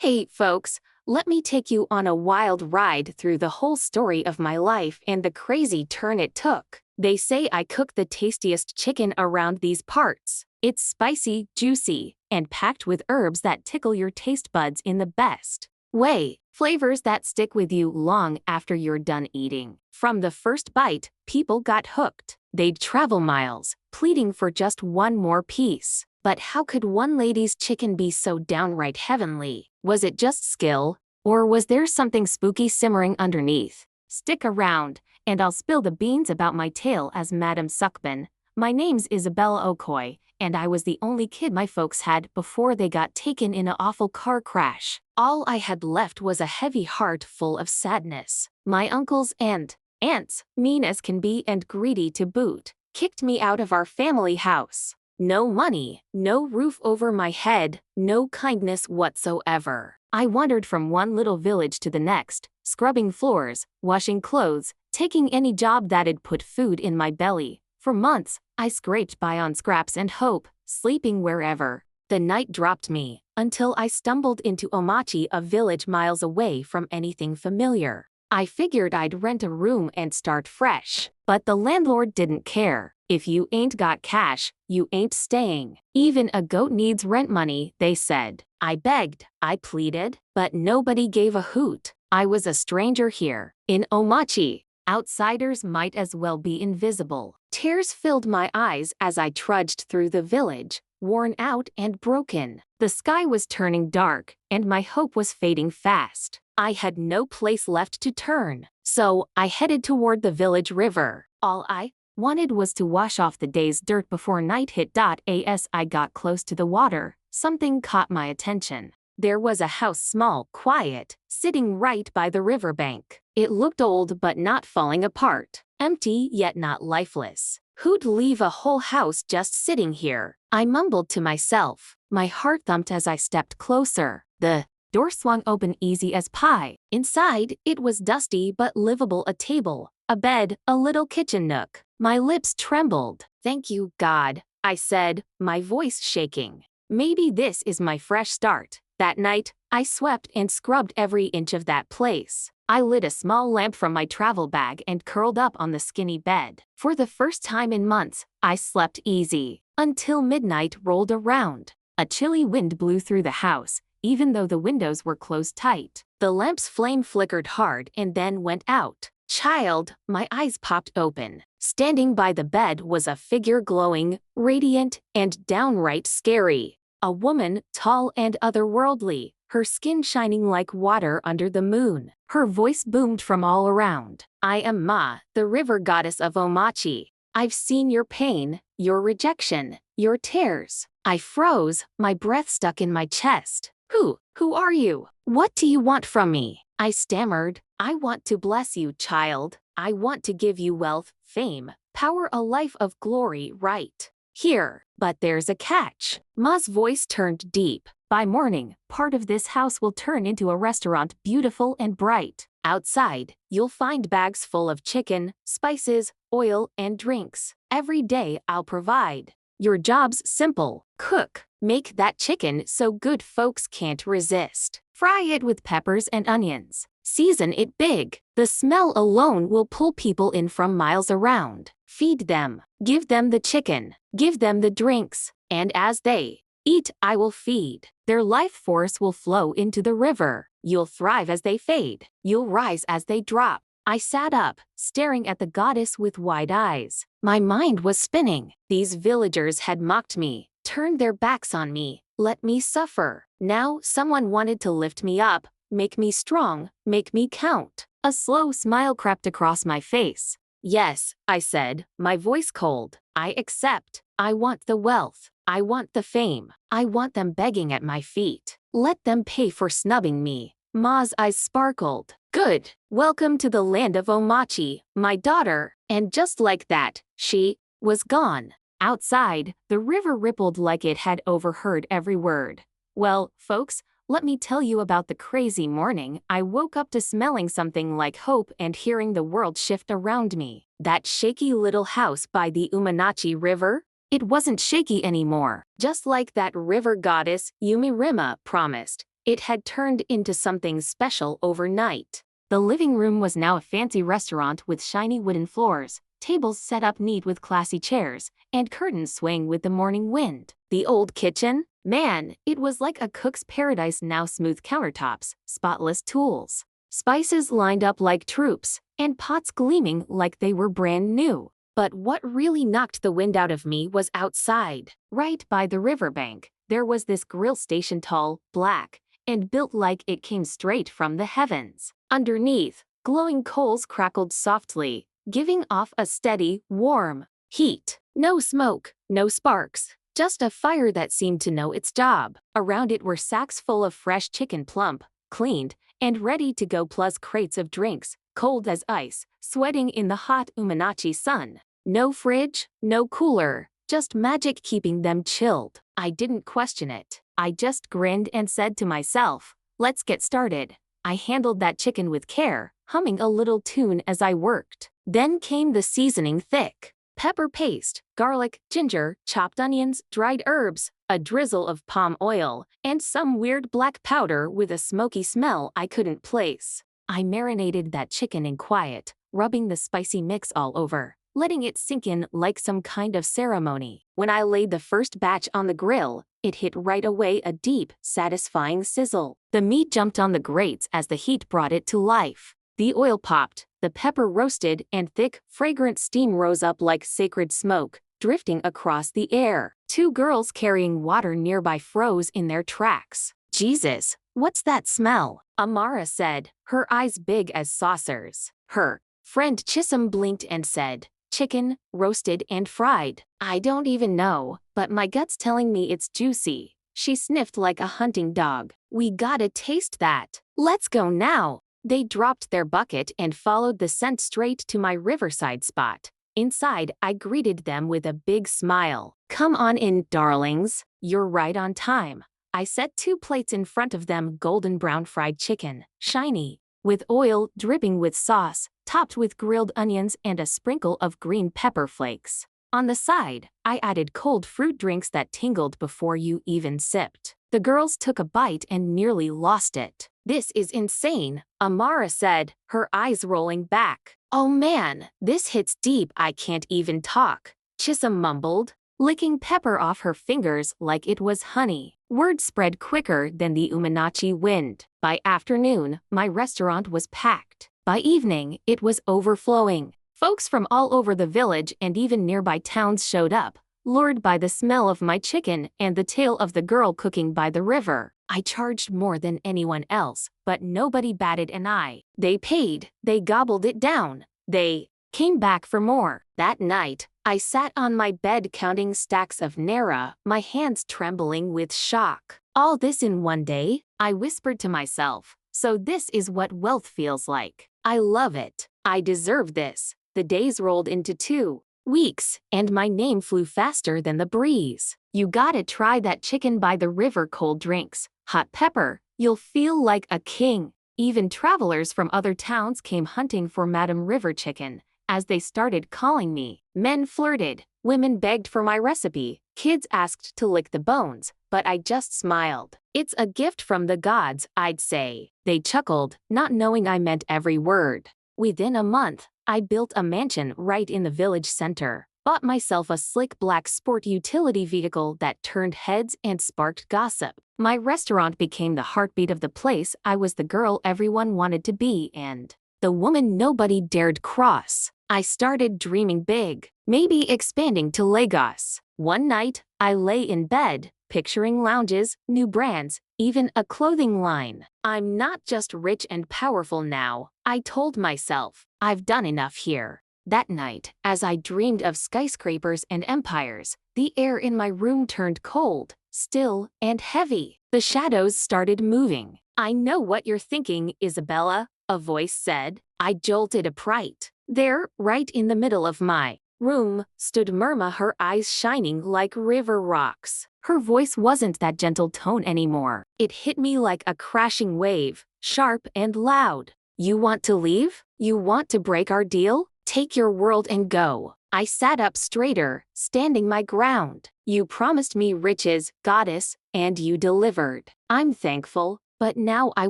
Hey folks, let me take you on a wild ride through the whole story of my life and the crazy turn it took. They say I cook the tastiest chicken around these parts. It's spicy, juicy, and packed with herbs that tickle your taste buds in the best way. Flavors that stick with you long after you're done eating. From the first bite, people got hooked. They'd travel miles, pleading for just one more piece. But how could one lady's chicken be so downright heavenly? Was it just skill? Or was there something spooky simmering underneath? Stick around, and I'll spill the beans about my tale as Madame Sukbon. My name's Isabella Okoy, and I was the only kid my folks had before they got taken in an awful car crash. All I had left was a heavy heart full of sadness. My uncles and aunts, mean as can be and greedy to boot, kicked me out of our family house. No money, no roof over my head, no kindness whatsoever. I wandered from one little village to the next, scrubbing floors, washing clothes, taking any job that'd put food in my belly. For months, I scraped by on scraps and hope, sleeping wherever the night dropped me, until I stumbled into Omachi, a village miles away from anything familiar. I figured I'd rent a room and start fresh, but the landlord didn't care. If you ain't got cash, you ain't staying. Even a goat needs rent money, they said. I begged, I pleaded, but nobody gave a hoot. I was a stranger here, in Omachi. Outsiders might as well be invisible. Tears filled my eyes as I trudged through the village, worn out and broken. The sky was turning dark, and my hope was fading fast. I had no place left to turn, so I headed toward the village river. All I wanted was to wash off the day's dirt before night hit. As I got close to the water, something caught my attention. There was a house, small, quiet, sitting right by the riverbank. It looked old but not falling apart, empty yet not lifeless. Who'd leave a whole house just sitting here? I mumbled to myself. My heart thumped as I stepped closer. The door swung open easy as pie. Inside, it was dusty but livable. A table, a bed, a little kitchen nook. My lips trembled. "Thank you, God," I said, my voice shaking. "Maybe this is my fresh start." That night, I swept and scrubbed every inch of that place. I lit a small lamp from my travel bag and curled up on the skinny bed. For the first time in months, I slept easy, until midnight rolled around. A chilly wind blew through the house, even though the windows were closed tight. The lamp's flame flickered hard and then went out. Child, my eyes popped open. Standing by the bed was a figure, glowing, radiant, and downright scary. A woman, tall and otherworldly, her skin shining like water under the moon. Her voice boomed from all around. "I am Ma, the river goddess of Omachi. I've seen your pain, your rejection, your tears." I froze, my breath stuck in my chest. Who are you? What do you want from me?" I stammered. "I want to bless you, child. I want to give you wealth, fame, power, a life of glory right here. But there's a catch." Ma's voice turned deep. "By morning, part of this house will turn into a restaurant, beautiful and bright. Outside, you'll find bags full of chicken, spices, oil, and drinks. Every day I'll provide. Your job's simple. Cook. Make that chicken so good folks can't resist. Fry it with peppers and onions. Season it big. The smell alone will pull people in from miles around. Feed them. Give them the chicken. Give them the drinks. And as they eat, I will feed. Their life force will flow into the river. You'll thrive as they fade. You'll rise as they drop." I sat up, staring at the goddess with wide eyes. My mind was spinning. These villagers had mocked me, turned their backs on me, let me suffer. Now someone wanted to lift me up, make me strong, make me count. A slow smile crept across my face. "Yes," I said, my voice cold. "I accept. I want the wealth. I want the fame. I want them begging at my feet. Let them pay for snubbing me." Ma's eyes sparkled. "Good. Welcome to the land of Omachi, my daughter." And just like that, she was gone. Outside, the river rippled like it had overheard every word. Well, folks, let me tell you about the crazy morning I woke up to, smelling something like hope and hearing the world shift around me. That shaky little house by the Omachi River? It wasn't shaky anymore. Just like that river goddess Yumirima promised, It had turned into something special overnight. The living room was now a fancy restaurant with shiny wooden floors, tables set up neat with classy chairs, and curtains swaying with the morning wind. The old kitchen? Man, it was like a cook's paradise now, smooth countertops, spotless tools. Spices lined up like troops, and pots gleaming like they were brand new. But what really knocked the wind out of me was outside. Right by the riverbank, there was this grill station, tall, black, and built like it came straight from the heavens. Underneath, glowing coals crackled softly, giving off a steady, warm heat. No smoke, no sparks, just a fire that seemed to know its job. Around it were sacks full of fresh chicken, plump, cleaned, and ready to go, plus crates of drinks, cold as ice, sweating in the hot Omachi sun. No fridge, no cooler, just magic keeping them chilled. I didn't question it. I just grinned and said to myself, let's get started. I handled that chicken with care, humming a little tune as I worked. Then came the seasoning: thick pepper paste, garlic, ginger, chopped onions, dried herbs, a drizzle of palm oil, and some weird black powder with a smoky smell I couldn't place. I marinated that chicken in quiet, rubbing the spicy mix all over, letting it sink in like some kind of ceremony. When I laid the first batch on the grill, it hit right away, a deep, satisfying sizzle. The meat jumped on the grates as the heat brought it to life. The oil popped, the pepper roasted, and thick, fragrant steam rose up like sacred smoke, drifting across the air. Two girls carrying water nearby froze in their tracks. Jesus, what's that smell? Amara said, her eyes big as saucers. Her friend Chisholm blinked and said, chicken, roasted and fried. I don't even know, but my gut's telling me it's juicy. She sniffed like a hunting dog. We gotta taste that. Let's go now. They dropped their bucket and followed the scent straight to my riverside spot. Inside, I greeted them with a big smile. Come on in, darlings. You're right on time. I set 2 plates in front of them: golden brown fried chicken, shiny, with oil dripping with sauce, topped with grilled onions and a sprinkle of green pepper flakes. On the side, I added cold fruit drinks that tingled before you even sipped. The girls took a bite and nearly lost it. This is insane, Amara said, her eyes rolling back. Oh man, this hits deep. I can't even talk, Chisholm mumbled, licking pepper off her fingers like it was honey. Word spread quicker than the Omachi wind. By afternoon, my restaurant was packed. By evening, it was overflowing. Folks from all over the village and even nearby towns showed up, lured by the smell of my chicken and the tale of the girl cooking by the river. I charged more than anyone else, but nobody batted an eye. They paid, they gobbled it down, they came back for more. That night, I sat on my bed counting stacks of naira, my hands trembling with shock. All this in one day? I whispered to myself. So this is what wealth feels like. I love it. I deserve this. The days rolled into 2 weeks, and my name flew faster than the breeze. You gotta try that chicken by the river, cold drinks, hot pepper. You'll feel like a king. Even travelers from other towns came hunting for Madame River chicken. As they started calling me, men flirted, women begged for my recipe, kids asked to lick the bones, but I just smiled. It's a gift from the gods, I'd say. They chuckled, not knowing I meant every word. Within a month, I built a mansion right in the village center, bought myself a slick black sport utility vehicle that turned heads and sparked gossip. My restaurant became the heartbeat of the place. I was the girl everyone wanted to be and the woman nobody dared cross. I started dreaming big, maybe expanding to Lagos. One night, I lay in bed, picturing lounges, new brands, even a clothing line. I'm not just rich and powerful now, I told myself. I've done enough here. That night, as I dreamed of skyscrapers and empires, the air in my room turned cold, still, and heavy. The shadows started moving. I know what you're thinking, Isabella, a voice said. I jolted upright. There, right in the middle of my room, stood Myrma, her eyes shining like river rocks. Her voice wasn't that gentle tone anymore. It hit me like a crashing wave, sharp and loud. You want to leave? You want to break our deal? Take your world and go. I sat up straighter, standing my ground. You promised me riches, goddess, and you delivered. I'm thankful, But now I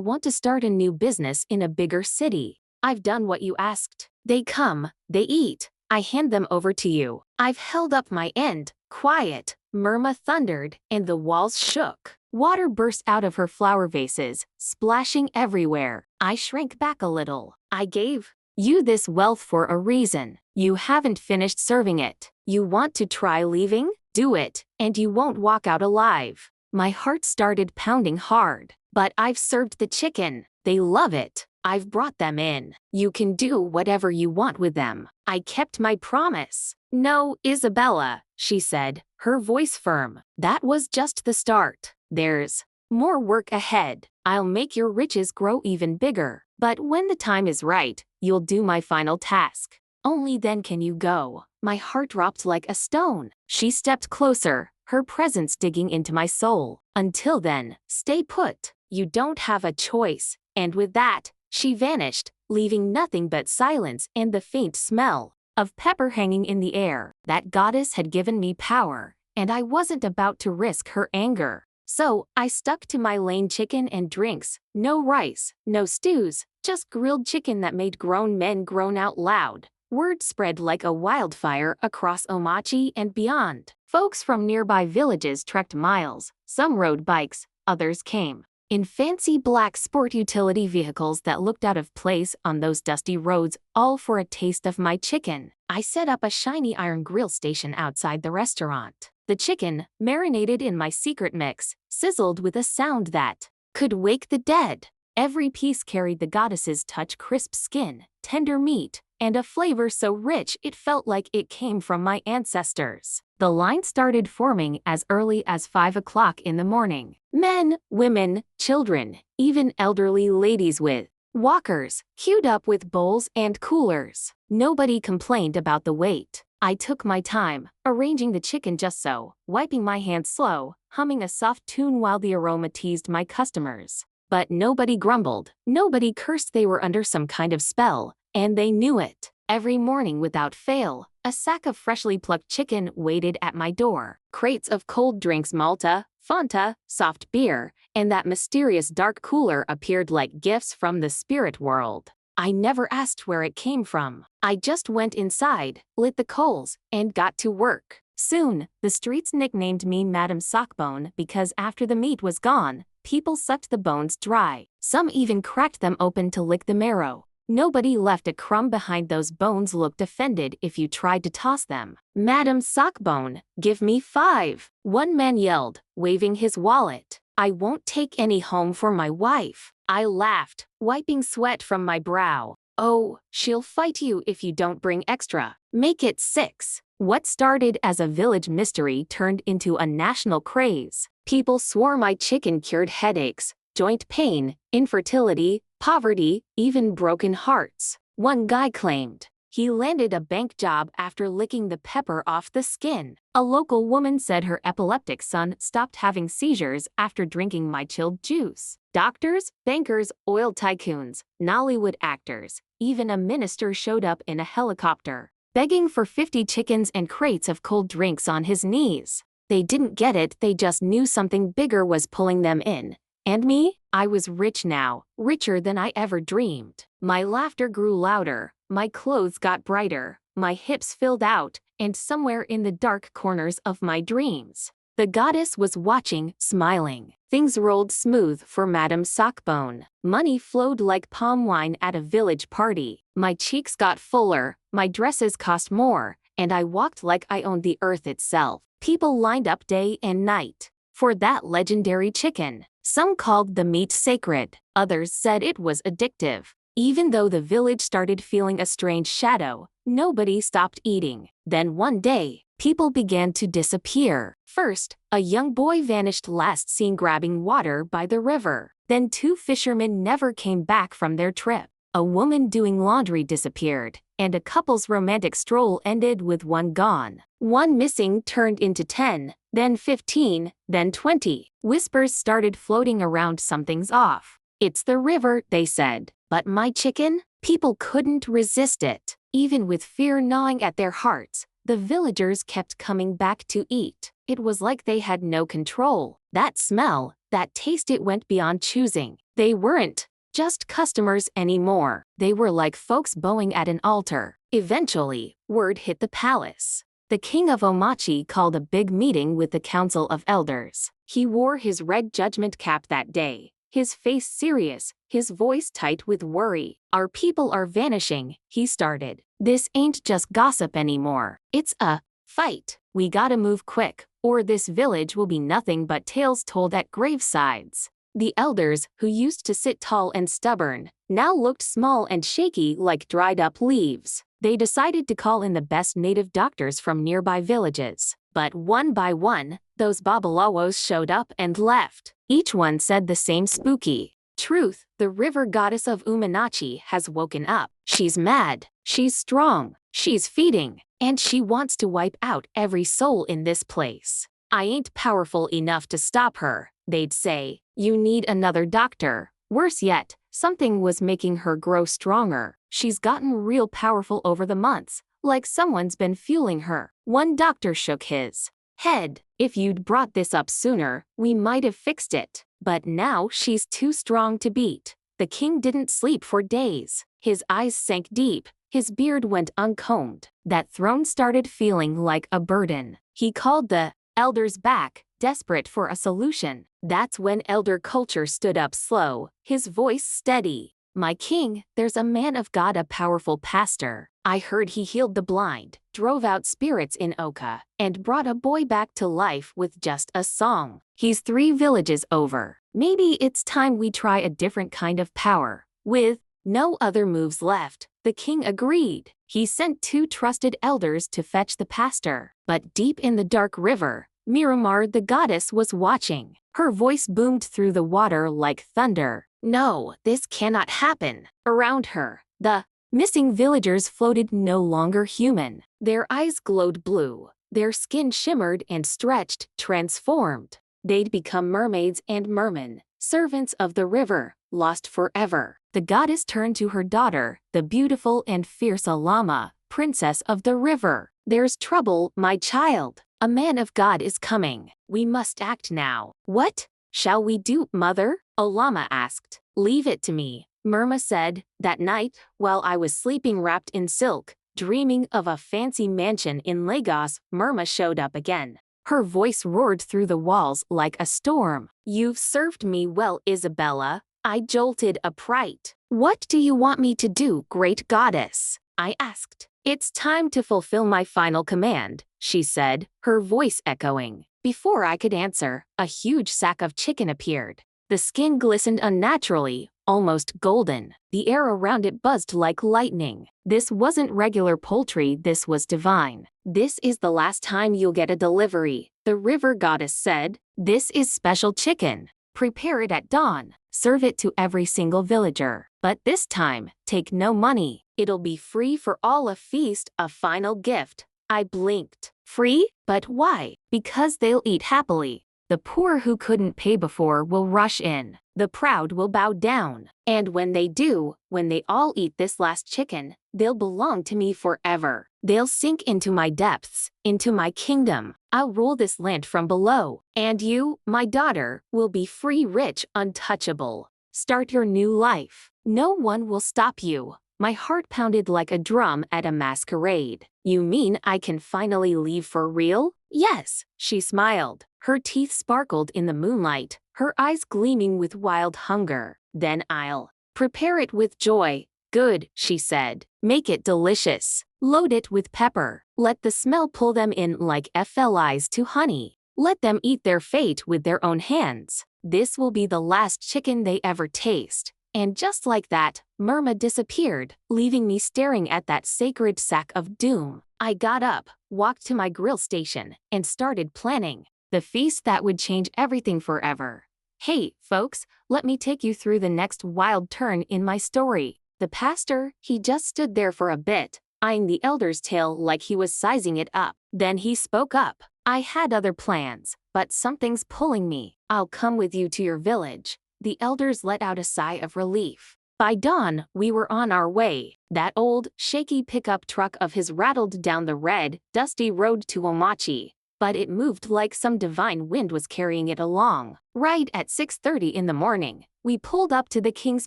want to start a new business in a bigger city. I've done what you asked. They come, they eat. I hand them over to you. I've held up my end. Quiet, Murma thundered, and the walls shook. Water burst out of her flower vases, splashing everywhere. I shrank back a little. I gave you this wealth for a reason. You haven't finished serving it. You want to try leaving? Do it, and you won't walk out alive. My heart started pounding hard. But I've served the chicken. They love it. I've brought them in. You can do whatever you want with them. I kept my promise. No, Isabella, she said, her voice firm. That was just the start. There's more work ahead. I'll make your riches grow even bigger. But when the time is right, you'll do my final task. Only then can you go. My heart dropped like a stone. She stepped closer, her presence digging into my soul. Until then, stay put. You don't have a choice. And with that, she vanished, leaving nothing but silence and the faint smell of pepper hanging in the air. That goddess had given me power, and I wasn't about to risk her anger. So, I stuck to my lane chicken and drinks. No rice, no stews, just grilled chicken that made grown men groan out loud. Word spread like a wildfire across Omachi and beyond. Folks from nearby villages trekked miles. Some rode bikes, others came in fancy black sport utility vehicles that looked out of place on those dusty roads, all for a taste of my chicken. I set up a shiny iron grill station outside the restaurant. The chicken, marinated in my secret mix, sizzled with a sound that could wake the dead. Every piece carried the goddess's touch: crisp skin, tender meat, and a flavor so rich it felt like it came from my ancestors. The line started forming as early as 5 o'clock in the morning. Men, women, children, even elderly ladies with walkers, queued up with bowls and coolers. Nobody complained about the wait. I took my time, arranging the chicken just so, wiping my hands slow, humming a soft tune while the aroma teased my customers. But nobody grumbled, nobody cursed. They were under some kind of spell, and they knew it. Every morning without fail, a sack of freshly plucked chicken waited at my door. Crates of cold drinks, Malta, Fanta, soft beer, and that mysterious dark cooler appeared like gifts from the spirit world. I never asked where it came from. I just went inside, lit the coals, and got to work. Soon, the streets nicknamed me Madame Sukbon because after the meat was gone, people sucked the bones dry. Some even cracked them open to lick the marrow. Nobody left a crumb behind. Those bones looked offended if you tried to toss them. Madame Sukbon, give me 5. One man yelled, waving his wallet. I won't take any home for my wife. I laughed, wiping sweat from my brow. Oh, she'll fight you if you don't bring extra. Make it 6. What started as a village mystery turned into a national craze. People swore my chicken cured headaches, joint pain, infertility, poverty, even broken hearts. One guy claimed he landed a bank job after licking the pepper off the skin. A local woman said her epileptic son stopped having seizures after drinking my chilled juice. Doctors, bankers, oil tycoons, Nollywood actors, even a minister showed up in a helicopter, begging for 50 chickens and crates of cold drinks on his knees. They didn't get it, they just knew something bigger was pulling them in. And me? I was rich now, richer than I ever dreamed. My laughter grew louder, my clothes got brighter, my hips filled out, and somewhere in the dark corners of my dreams, the goddess was watching, smiling. Things rolled smooth for Madame Sukbon. Money flowed like palm wine at a village party. My cheeks got fuller, my dresses cost more, and I walked like I owned the earth itself. People lined up day and night for that legendary chicken. Some called the meat sacred, others said it was addictive. Even though the village started feeling a strange shadow, nobody stopped eating. Then one day, people began to disappear. First, a young boy vanished, last seen grabbing water by the river. Then 2 fishermen never came back from their trip. A woman doing laundry disappeared, and a couple's romantic stroll ended with one gone. One missing turned into 10, then 15, then 20. Whispers started floating around, something's off. It's the river, they said. But my chicken? People couldn't resist it. Even with fear gnawing at their hearts, the villagers kept coming back to eat. It was like they had no control. That smell, That taste, it went beyond choosing. They weren't just customers anymore. They were like folks bowing at an altar. Eventually, word hit the palace. The king of Omachi called a big meeting with the council of elders. He wore his red judgment cap that day, his face serious, his voice tight with worry. Our people are vanishing, he started. This ain't just gossip anymore. It's a fight. We gotta move quick, or this village will be nothing but tales told at gravesides. The elders, who used to sit tall and stubborn, now looked small and shaky like dried-up leaves. They decided to call in the best native doctors from nearby villages. But one by one, those babalawos showed up and left. Each one said the same spooky truth: the river goddess of Uminachi has woken up. She's mad, she's strong, she's feeding, and she wants to wipe out every soul in this place. I ain't powerful enough to stop her, they'd say. You need another doctor. Worse yet, something was making her grow stronger. She's gotten real powerful over the months, like someone's been fueling her. One doctor shook his head. If you'd brought this up sooner, we might have fixed it. But now she's too strong to beat. The king didn't sleep for days. His eyes sank deep. His beard went uncombed. That throne started feeling like a burden. He called the elders back, desperate for a solution. That's when elder culture stood up slow, his voice steady. My king, there's a man of God, a powerful pastor. I heard he healed the blind, drove out spirits in Oka, and brought a boy back to life with just a song. He's 3 villages over. Maybe it's time we try a different kind of power. With no other moves left, the king agreed. He sent 2 trusted elders to fetch the pastor. But deep in the dark river, Miramar the goddess was watching. Her voice boomed through the water like thunder. No, this cannot happen. Around her, the missing villagers floated no longer human. Their eyes glowed blue. Their skin shimmered and stretched, transformed. They'd become mermaids and mermen, servants of the river, lost forever. The goddess turned to her daughter, the beautiful and fierce Alama, princess of the river. There's trouble, my child. A man of God is coming. We must act now. What shall we do, mother? Alama asked. Leave it to me, Murma said. That night, while I was sleeping wrapped in silk, dreaming of a fancy mansion in Lagos, Murma showed up again. Her voice roared through the walls like a storm. You've served me well, Isabella. I jolted upright. What do you want me to do, great goddess? I asked. It's time to fulfill my final command, she said, her voice echoing. Before I could answer, a huge sack of chicken appeared. The skin glistened unnaturally, almost golden. The air around it buzzed like lightning. This wasn't regular poultry, this was divine. This is the last time you'll get a delivery, the river goddess said. This is special chicken. Prepare it at dawn. Serve it to every single villager. But this time, take no money. It'll be free for all, a feast, a final gift. I blinked. Free? But why? Because they'll eat happily. The poor who couldn't pay before will rush in. The proud will bow down. And when they do, when they all eat this last chicken, they'll belong to me forever. They'll sink into my depths, into my kingdom. I'll rule this land from below. And you, my daughter, will be free, rich, untouchable. Start your new life. No one will stop you. My heart pounded like a drum at a masquerade. You mean I can finally leave for real? Yes, she smiled. Her teeth sparkled in the moonlight, her eyes gleaming with wild hunger. Then I'll prepare it with joy. Good, she said. Make it delicious. Load it with pepper. Let the smell pull them in like flies to honey. Let them eat their fate with their own hands. This will be the last chicken they ever taste. And just like that, Murma disappeared, leaving me staring at that sacred sack of doom. I got up, walked to my grill station, and started planning the feast that would change everything forever. Hey, folks, let me take you through the next wild turn in my story. The pastor, he just stood there for a bit, eyeing the elder's tail like he was sizing it up. Then he spoke up. I had other plans, but something's pulling me. I'll come with you to your village. The elders let out a sigh of relief. By dawn, we were on our way. That old, shaky pickup truck of his rattled down the red, dusty road to Omachi. but it moved like some divine wind was carrying it along. Right at 6:30 in the morning, we pulled up to the king's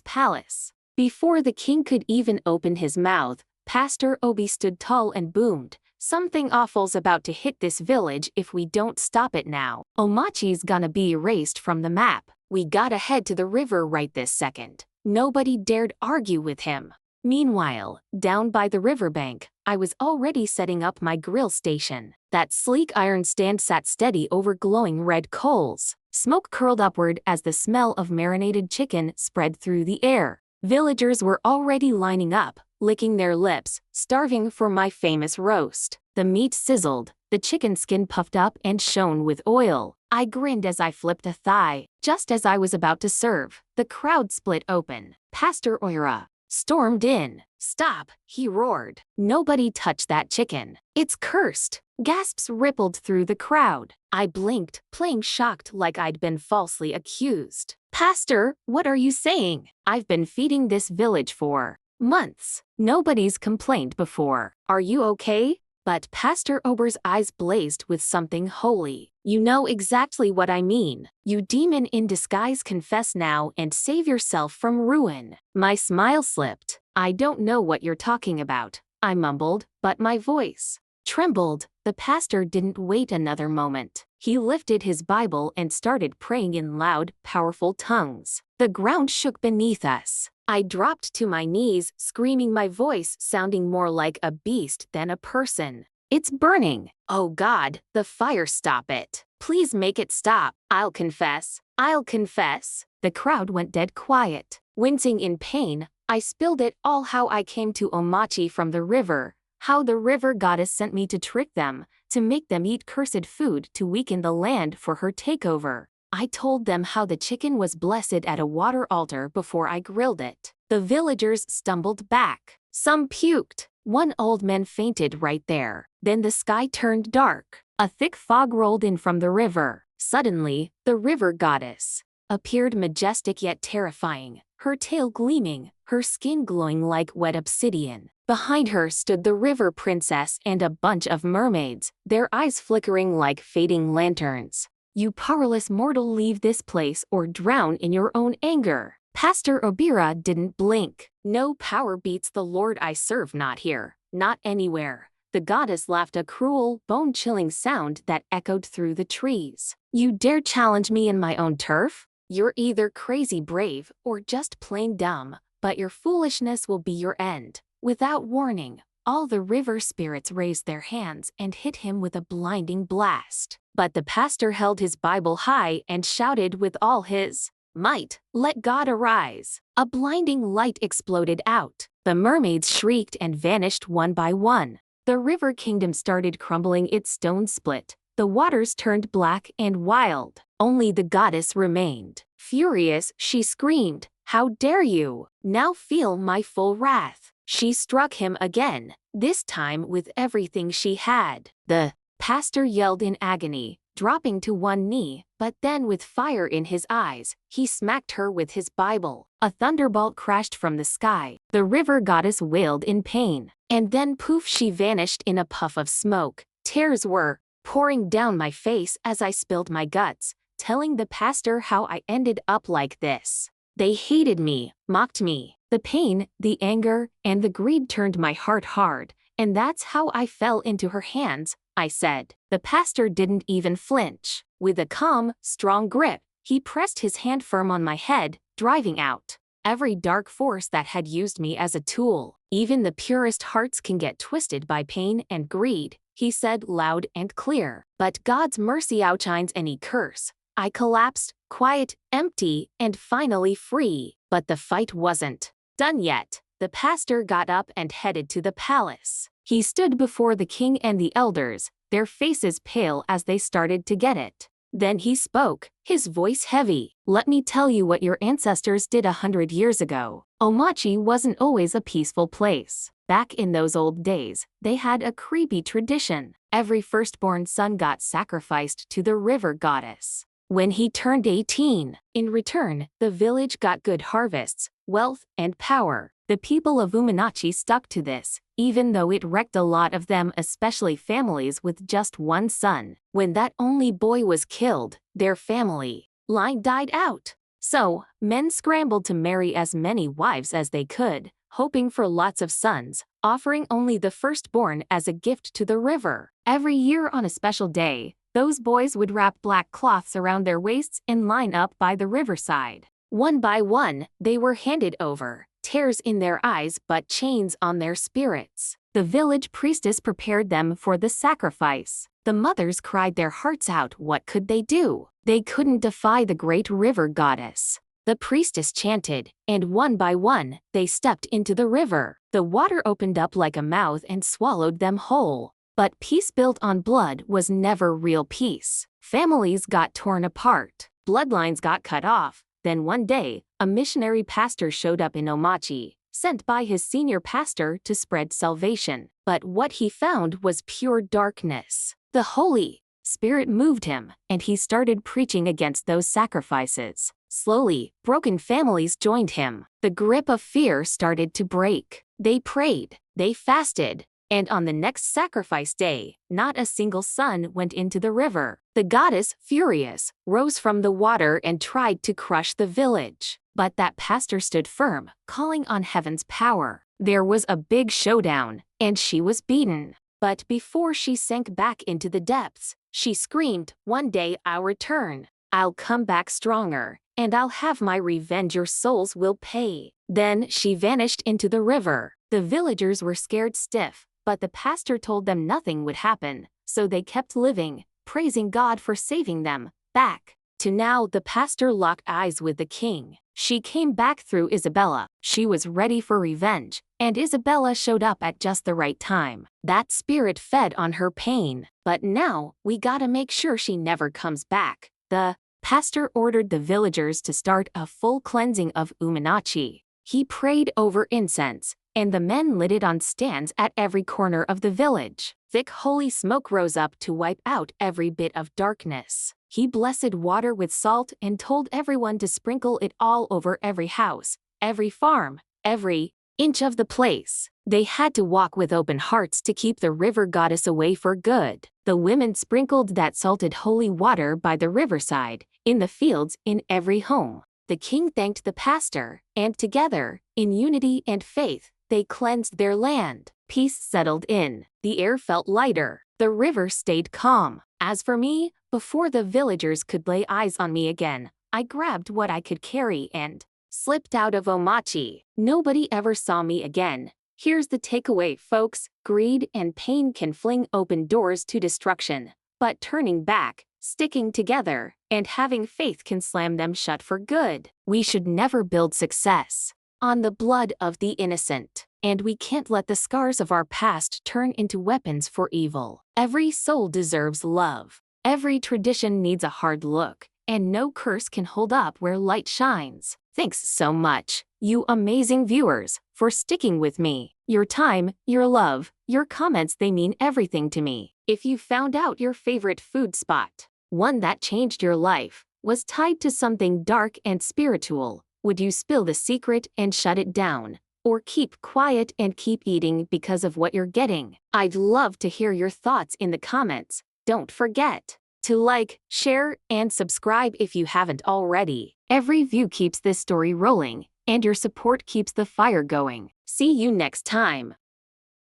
palace. Before the king could even open his mouth, Pastor Obi stood tall and boomed, "Something awful's about to hit this village if we don't stop it now. Omachi's gonna be erased from the map. We gotta head to the river right this second." Nobody dared argue with him. Meanwhile, down by the riverbank, I was already setting up my grill station. That sleek iron stand sat steady over glowing red coals. Smoke curled upward as the smell of marinated chicken spread through the air. Villagers were already lining up, licking their lips, starving for my famous roast. The meat sizzled, the chicken skin puffed up and shone with oil. I grinned as I flipped a thigh. Just as I was about to serve, the crowd split open. Pastor Oira stormed in. "Stop," he roared. "Nobody touch that chicken. It's cursed." Gasps rippled through the crowd. I blinked, playing shocked like I'd been falsely accused. "Pastor, what are you saying? I've been feeding this village for months. Nobody's complained before. Are you okay?" But Pastor Ober's eyes blazed with something holy. "You know exactly what I mean. You demon in disguise, confess now and save yourself from ruin." My smile slipped. "I don't know what you're talking about," I mumbled, but my voice trembled. The pastor didn't wait another moment. He lifted his Bible and started praying in loud, powerful tongues. The ground shook beneath us. I dropped to my knees, screaming, my voice sounding more like a beast than a person. "It's burning! Oh God, the fire, stop it! Please make it stop! I'll confess! I'll confess!" The crowd went dead quiet. Wincing in pain, I spilled it all, how I came to Omachi from the river, how the river goddess sent me to trick them, to make them eat cursed food to weaken the land for her takeover. I told them how the chicken was blessed at a water altar before I grilled it. The villagers stumbled back. Some puked. One old man fainted right there. Then the sky turned dark. A thick fog rolled in from the river. Suddenly, the river goddess appeared, majestic yet terrifying, her tail gleaming, her skin glowing like wet obsidian. Behind her stood the river princess and a bunch of mermaids, their eyes flickering like fading lanterns. "You powerless mortal, leave this place or drown in your own anger." Pastor Obira didn't blink. "No power beats the Lord I serve, not here, not anywhere." The goddess laughed, a cruel, bone-chilling sound that echoed through the trees. "You dare challenge me in my own turf? You're either crazy brave or just plain dumb, but your foolishness will be your end." Without warning, all the river spirits raised their hands and hit him with a blinding blast. But the pastor held his Bible high and shouted with all his might, "Let God arise." A blinding light exploded out. The mermaids shrieked and vanished one by one. The river kingdom started crumbling, its stones split. The waters turned black and wild. Only the goddess remained. Furious, she screamed, "How dare you! Now feel my full wrath." She struck him again, this time with everything she had. The pastor yelled in agony, dropping to one knee, but then with fire in his eyes, he smacked her with his Bible. A thunderbolt crashed from the sky. The river goddess wailed in pain. And then poof, she vanished in a puff of smoke. Tears were pouring down my face as I spilled my guts, telling the pastor how I ended up like this. They hated me, mocked me. The pain, the anger, and the greed turned my heart hard, and that's how I fell into her hands, I said. The pastor didn't even flinch. With a calm, strong grip, he pressed his hand firm on my head, driving out every dark force that had used me as a tool. "Even the purest hearts can get twisted by pain and greed," he said loud and clear. "But God's mercy outshines any curse." I collapsed, quiet, empty, and finally free. But the fight wasn't done yet. The pastor got up and headed to the palace. He stood before the king and the elders, their faces pale as they started to get it. Then he spoke, his voice heavy. "Let me tell you what your ancestors did 100 years ago. Omachi wasn't always a peaceful place. Back in those old days, they had a creepy tradition. Every firstborn son got sacrificed to the river goddess. when he turned 18. In return, the village got good harvests, wealth, and power. The people of Omachi stuck to this, even though it wrecked a lot of them, especially families with just one son. When that only boy was killed, their family line died out. So, men scrambled to marry as many wives as they could, hoping for lots of sons, offering only the firstborn as a gift to the river. Every year on a special day, those boys would wrap black cloths around their waists and line up by the riverside. One by one, they were handed over, tears in their eyes but chains on their spirits. The village priestess prepared them for the sacrifice. The mothers cried their hearts out. What could they do? They couldn't defy the great river goddess. The priestess chanted, and one by one, they stepped into the river. The water opened up like a mouth and swallowed them whole. But peace built on blood was never real peace. Families got torn apart. Bloodlines got cut off. Then one day, a missionary pastor showed up in Omachi, sent by his senior pastor to spread salvation. But what he found was pure darkness. The Holy Spirit moved him, and he started preaching against those sacrifices. Slowly, broken families joined him. The grip of fear started to break. They prayed, they fasted, and on the next sacrifice day, not a single son went into the river. The goddess, furious, rose from the water and tried to crush the village. But that pastor stood firm, calling on heaven's power. There was a big showdown, and she was beaten. But before she sank back into the depths, she screamed, "One day I'll return. I'll come back stronger, and I'll have my revenge. Your souls will pay." Then she vanished into the river. The villagers were scared stiff, but the pastor told them nothing would happen, so they kept living, praising God for saving them. Back to now, the pastor locked eyes with the king. She came back through Isabella. She was ready for revenge, and Isabella showed up at just the right time. That spirit fed on her pain. But now, we gotta make sure she never comes back. The pastor ordered the villagers to start a full cleansing of Omachi. He prayed over incense, and the men lit it on stands at every corner of the village. Thick holy smoke rose up to wipe out every bit of darkness. He blessed water with salt and told everyone to sprinkle it all over every house, every farm, every inch of the place. They had to walk with open hearts to keep the river goddess away for good. The women sprinkled that salted holy water by the riverside, in the fields, in every home. The king thanked the pastor, and together, in unity and faith, they cleansed their land. Peace settled in. The air felt lighter. The river stayed calm. As for me, before the villagers could lay eyes on me again, I grabbed what I could carry and slipped out of Omachi. Nobody ever saw me again. Here's the takeaway, folks. Greed and pain can fling open doors to destruction, but turning back, sticking together, and having faith can slam them shut for good. We should never build success on the blood of the innocent, and we can't let the scars of our past turn into weapons for evil. Every soul deserves love. Every tradition needs a hard look, and no curse can hold up where light shines. Thanks so much, you amazing viewers, for sticking with me. Your time, your love, your comments, they mean everything to me. If you found out your favorite food spot, one that changed your life, was tied to something dark and spiritual, would you spill the secret and shut it down? Or keep quiet and keep eating because of what you're getting? I'd love to hear your thoughts in the comments. Don't forget to like, share, and subscribe if you haven't already. Every view keeps this story rolling, and your support keeps the fire going. See you next time.